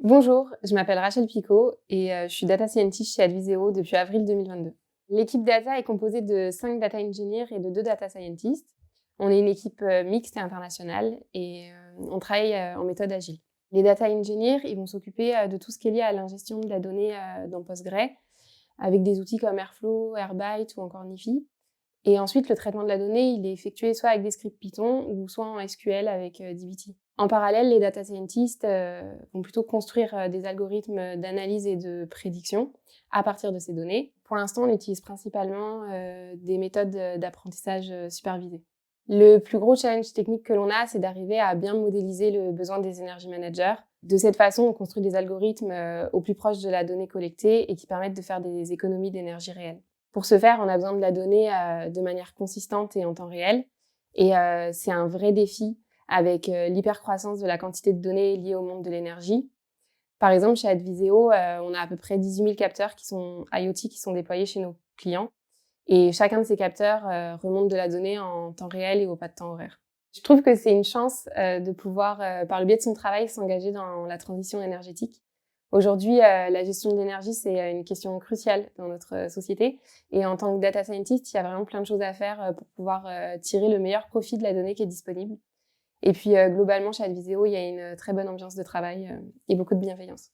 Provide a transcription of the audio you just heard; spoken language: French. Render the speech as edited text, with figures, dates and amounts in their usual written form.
Bonjour, je m'appelle Rachel Picot et je suis data scientist chez Adviseo depuis avril 2022. L'équipe data est composée de 5 data engineers et de 2 data scientists. On est une équipe mixte et internationale et on travaille en méthode agile. Les data engineers, ils vont s'occuper de tout ce qui est lié à l'ingestion de la donnée dans Postgre avec des outils comme Airflow, Airbyte ou encore Nifi. Et ensuite, le traitement de la donnée, il est effectué soit avec des scripts Python ou soit en SQL avec dbt. En parallèle, les data scientists vont plutôt construire des algorithmes d'analyse et de prédiction à partir de ces données. Pour l'instant, on utilise principalement des méthodes d'apprentissage supervisé. Le plus gros challenge technique que l'on a, c'est d'arriver à bien modéliser le besoin des energy managers. De cette façon, on construit des algorithmes au plus proche de la donnée collectée et qui permettent de faire des économies d'énergie réelles. Pour ce faire, on a besoin de la donnée de manière consistante et en temps réel. Et c'est un vrai défi avec l'hypercroissance de la quantité de données liée au monde de l'énergie. Par exemple, chez Adviseo, on a à peu près 18 000 capteurs qui sont IoT qui sont déployés chez nos clients. Et chacun de ces capteurs remonte de la donnée en temps réel et au pas de temps horaire. Je trouve que c'est une chance de pouvoir, par le biais de son travail, s'engager dans la transition énergétique. Aujourd'hui, la gestion de l'énergie, c'est une question cruciale dans notre société. Et en tant que data scientist, il y a vraiment plein de choses à faire pour pouvoir tirer le meilleur profit de la donnée qui est disponible. Et puis, globalement, chez Adviseo, il y a une très bonne ambiance de travail et beaucoup de bienveillance.